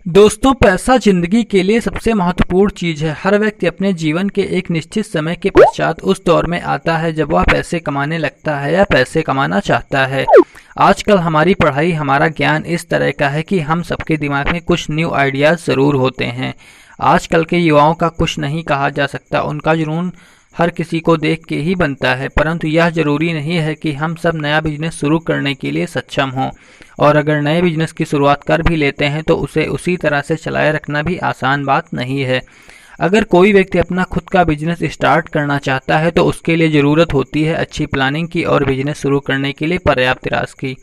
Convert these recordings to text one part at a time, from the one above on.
दोस्तों, पैसा जिंदगी के लिए सबसे महत्वपूर्ण चीज है। हर व्यक्ति अपने जीवन के एक निश्चित समय के पश्चात उस दौर में आता है जब वह पैसे कमाने लगता है या पैसे कमाना चाहता है। आजकल हमारी पढ़ाई, हमारा ज्ञान इस तरह का है कि हम सबके दिमाग में कुछ न्यू आइडियाज जरूर होते हैं। आजकल के युवाओं का कुछ नहीं कहा जा सकता, उनका जुनून हर किसी को देख के ही बनता है। परंतु यह जरूरी नहीं है कि हम सब नया बिजनेस शुरू करने के लिए सक्षम हों, और अगर नए बिजनेस की शुरुआत कर भी लेते हैं तो उसे उसी तरह से चलाए रखना भी आसान बात नहीं है। अगर कोई व्यक्ति अपना खुद का बिजनेस स्टार्ट करना चाहता है तो उसके लिए ज़रूरत होती है अच्छी प्लानिंग की और बिजनेस शुरू करने के लिए पर्याप्त राशि की।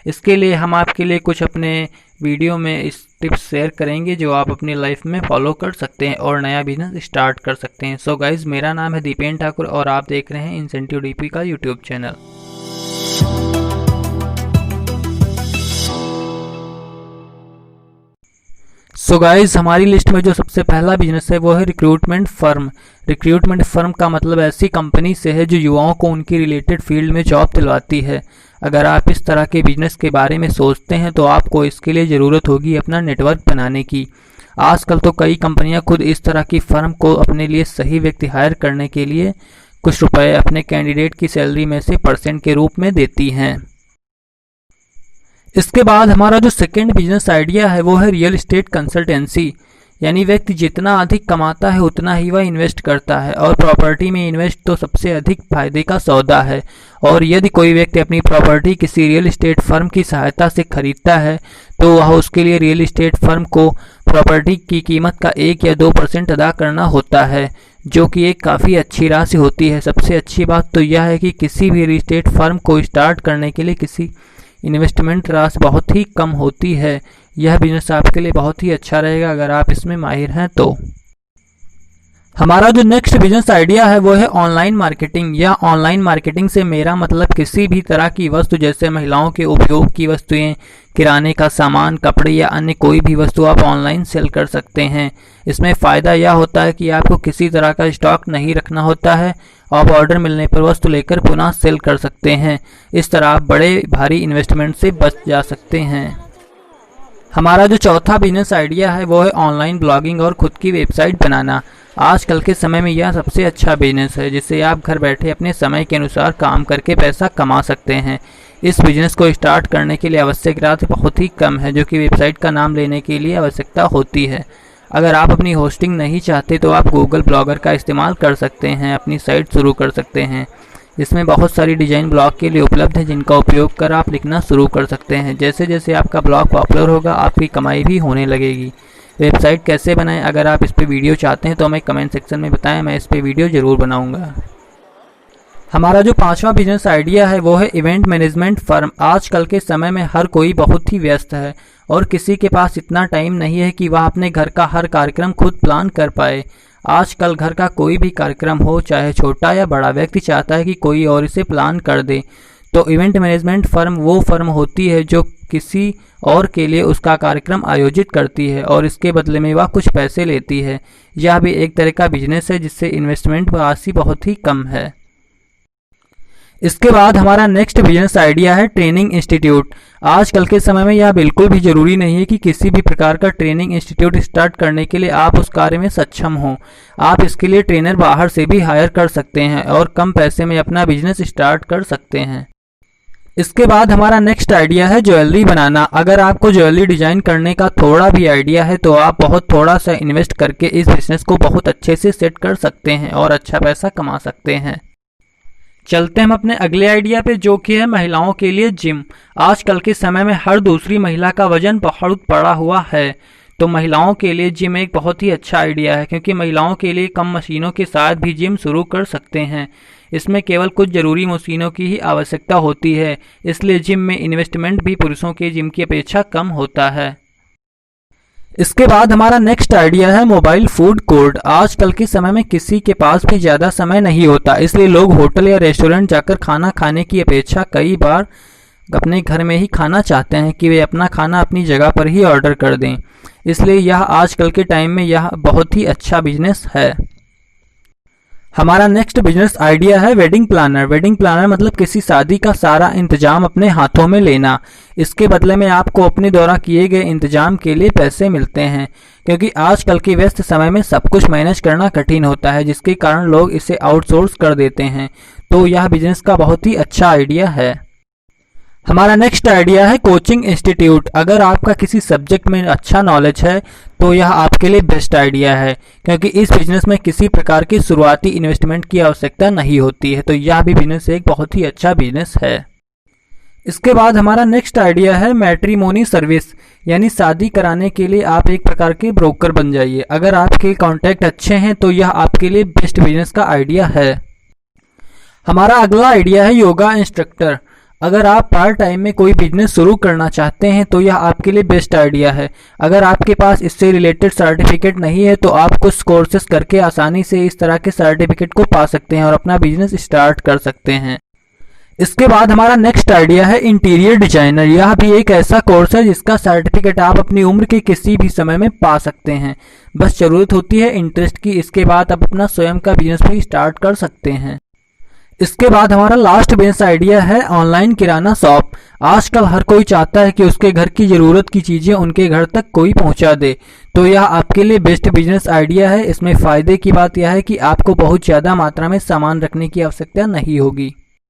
इसके लिए हम आपके लिए कुछ अपने वीडियो में इस टिप्स शेयर करेंगे जो आप अपनी लाइफ में फॉलो कर सकते हैं और नया बिजनेस स्टार्ट कर सकते हैं। सो गाइज, मेरा नाम है दीपेन ठाकुर और आप देख रहे हैं इंसेंटिव डीपी का यूट्यूब चैनल। सो गाइज, हमारी लिस्ट में जो सबसे पहला बिजनेस है वो है रिक्रूटमेंट फर्म। रिक्रूटमेंट फर्म का मतलब ऐसी कंपनी से है जो युवाओं को उनकी रिलेटेड फील्ड में जॉब दिलवाती है। अगर आप इस तरह के बिजनेस के बारे में सोचते हैं तो आपको इसके लिए ज़रूरत होगी अपना नेटवर्क बनाने की। आजकल तो कई कंपनियां खुद इस तरह की फर्म को अपने लिए सही व्यक्ति हायर करने के लिए कुछ रुपए अपने कैंडिडेट की सैलरी में से परसेंट के रूप में देती हैं। इसके बाद हमारा जो सेकेंड बिजनेस आइडिया है वो है रियल एस्टेट कंसल्टेंसी। यानी व्यक्ति जितना अधिक कमाता है उतना ही वह इन्वेस्ट करता है, और प्रॉपर्टी में इन्वेस्ट तो सबसे अधिक फायदे का सौदा है। और यदि कोई व्यक्ति अपनी प्रॉपर्टी किसी रियल एस्टेट फर्म की सहायता से खरीदता है तो वह उसके लिए रियल एस्टेट फर्म को प्रॉपर्टी की कीमत का 1 या 2% अदा करना होता है, जो कि एक काफ़ी अच्छी राशि होती है। सबसे अच्छी बात तो यह है कि किसी भी रियल एस्टेट फर्म को स्टार्ट करने के लिए किसी इन्वेस्टमेंट राशि बहुत ही कम होती है। यह बिजनेस आपके लिए बहुत ही अच्छा रहेगा अगर आप इसमें माहिर हैं तो। हमारा जो नेक्स्ट बिजनेस आइडिया है वो है ऑनलाइन मार्केटिंग। या ऑनलाइन मार्केटिंग से मेरा मतलब किसी भी तरह की वस्तु जैसे महिलाओं के उपयोग की वस्तुएं, किराने का सामान, कपड़े या अन्य कोई भी वस्तु आप ऑनलाइन सेल कर सकते हैं। इसमें फ़ायदा यह होता है कि आपको किसी तरह का स्टॉक नहीं रखना होता है। आप ऑर्डर मिलने पर वस्तु लेकर पुनः सेल कर सकते हैं। इस तरह आप बड़े भारी इन्वेस्टमेंट से बच जा सकते हैं। हमारा जो चौथा बिजनेस आइडिया है वो है ऑनलाइन ब्लॉगिंग और खुद की वेबसाइट बनाना। आजकल के समय में यह सबसे अच्छा बिजनेस है जिससे आप घर बैठे अपने समय के अनुसार काम करके पैसा कमा सकते हैं। इस बिजनेस को स्टार्ट करने के लिए आवश्यक राशि बहुत ही कम है, जो कि वेबसाइट का नाम लेने के लिए आवश्यकता होती है। अगर आप अपनी होस्टिंग नहीं चाहते तो आप गूगल ब्लॉगर का इस्तेमाल कर सकते हैं, अपनी साइट शुरू कर सकते हैं। इसमें बहुत सारी डिजाइन ब्लॉग के लिए उपलब्ध है जिनका उपयोग कर आप लिखना शुरू कर सकते हैं। जैसे जैसे आपका ब्लॉग पॉपुलर होगा आपकी कमाई भी होने लगेगी। वेबसाइट कैसे बनाएं, अगर आप इस पे वीडियो चाहते हैं तो हमें कमेंट सेक्शन में बताएं, मैं इस पे वीडियो ज़रूर बनाऊंगा। हमारा जो पांचवा बिजनेस आइडिया है वो है इवेंट मैनेजमेंट फर्म। आजकल के समय में हर कोई बहुत ही व्यस्त है और किसी के पास इतना टाइम नहीं है कि वह अपने घर का हर कार्यक्रम खुद प्लान कर पाए। आजकल घर का कोई भी कार्यक्रम हो, चाहे छोटा या बड़ा, व्यक्ति चाहता है कि कोई और इसे प्लान कर दे। तो इवेंट मैनेजमेंट फर्म वो फर्म होती है जो किसी और के लिए उसका कार्यक्रम आयोजित करती है और इसके बदले में वह कुछ पैसे लेती है। यह भी एक तरह का बिजनेस है जिससे इन्वेस्टमेंट राशि बहुत ही कम है। इसके बाद हमारा नेक्स्ट बिजनेस आइडिया है ट्रेनिंग इंस्टीट्यूट। आजकल के समय में यह बिल्कुल भी जरूरी नहीं है कि किसी भी प्रकार का ट्रेनिंग इंस्टीट्यूट स्टार्ट करने के लिए आप उस कार्य में सक्षम हो। आप इसके लिए ट्रेनर बाहर से भी हायर कर सकते हैं और कम पैसे में अपना बिजनेस स्टार्ट कर सकते हैं। इसके बाद हमारा नेक्स्ट आइडिया है ज्वेलरी बनाना। अगर आपको ज्वेलरी डिजाइन करने का थोड़ा भी आइडिया है तो आप बहुत थोड़ा सा इन्वेस्ट करके इस बिजनेस को बहुत अच्छे से सेट कर सकते हैं और अच्छा पैसा कमा सकते हैं। चलते हम अपने अगले आइडिया पे, जो कि है महिलाओं के लिए जिम। आजकल के समय में हर दूसरी महिला का वजन बहुत बढ़ा हुआ है, तो महिलाओं के लिए जिम एक बहुत ही अच्छा आइडिया है, क्योंकि महिलाओं के लिए कम मशीनों के साथ भी जिम शुरू कर सकते हैं। इसमें केवल कुछ ज़रूरी मशीनों की ही आवश्यकता होती है, इसलिए जिम में इन्वेस्टमेंट भी पुरुषों के जिम की अपेक्षा कम होता है। इसके बाद हमारा नेक्स्ट आइडिया है मोबाइल फूड कोर्ट। आजकल के समय में किसी के पास भी ज़्यादा समय नहीं होता, इसलिए लोग होटल या रेस्टोरेंट जाकर खाना खाने की अपेक्षा कई बार अपने घर में ही खाना चाहते हैं कि वे अपना खाना अपनी जगह पर ही ऑर्डर कर दें। इसलिए यह आजकल के टाइम में यह बहुत ही अच्छा बिजनेस है। हमारा नेक्स्ट बिजनेस आइडिया है वेडिंग प्लानर। वेडिंग प्लानर मतलब किसी शादी का सारा इंतजाम अपने हाथों में लेना। इसके बदले में आपको अपने द्वारा किए गए इंतजाम के लिए पैसे मिलते हैं, क्योंकि आजकल के व्यस्त समय में सब कुछ मैनेज करना कठिन होता है, जिसके कारण लोग इसे आउटसोर्स कर देते हैं। तो यह बिजनेस का बहुत ही अच्छा आइडिया है। हमारा नेक्स्ट आइडिया है कोचिंग इंस्टीट्यूट। अगर आपका किसी सब्जेक्ट में अच्छा नॉलेज है तो यह आपके लिए बेस्ट आइडिया है, क्योंकि इस बिजनेस में किसी प्रकार की शुरुआती इन्वेस्टमेंट की आवश्यकता नहीं होती है। तो यह भी बिजनेस एक बहुत ही अच्छा बिजनेस है। इसके बाद हमारा नेक्स्ट आइडिया है मैट्रिमोनी सर्विस, यानी शादी कराने के लिए आप एक प्रकार के ब्रोकर बन जाइए। अगर आपके कॉन्टैक्ट अच्छे हैं तो यह आपके लिए बेस्ट बिजनेस का आइडिया है। हमारा अगला आइडिया है योगा इंस्ट्रक्टर। अगर आप पार्ट टाइम में कोई बिजनेस शुरू करना चाहते हैं तो यह आपके लिए बेस्ट आइडिया है। अगर आपके पास इससे रिलेटेड सर्टिफिकेट नहीं है तो आप कुछ कोर्सेज करके आसानी से इस तरह के सर्टिफिकेट को पा सकते हैं और अपना बिजनेस स्टार्ट कर सकते हैं। इसके बाद हमारा नेक्स्ट आइडिया है इंटीरियर डिजाइनर। यह भी एक ऐसा कोर्स है जिसका सर्टिफिकेट आप अपनी उम्र के किसी भी समय में पा सकते हैं। बस जरूरत होती है इंटरेस्ट की। इसके बाद आप अपना स्वयं का बिजनेस भी स्टार्ट कर सकते हैं। इसके बाद हमारा लास्ट बिजनेस आइडिया है ऑनलाइन किराना शॉप। आजकल हर कोई चाहता है कि उसके घर की ज़रूरत की चीज़ें उनके घर तक कोई पहुंचा दे। तो यह आपके लिए बेस्ट बिजनेस आइडिया है। इसमें फ़ायदे की बात यह है कि आपको बहुत ज़्यादा मात्रा में सामान रखने की आवश्यकता नहीं होगी।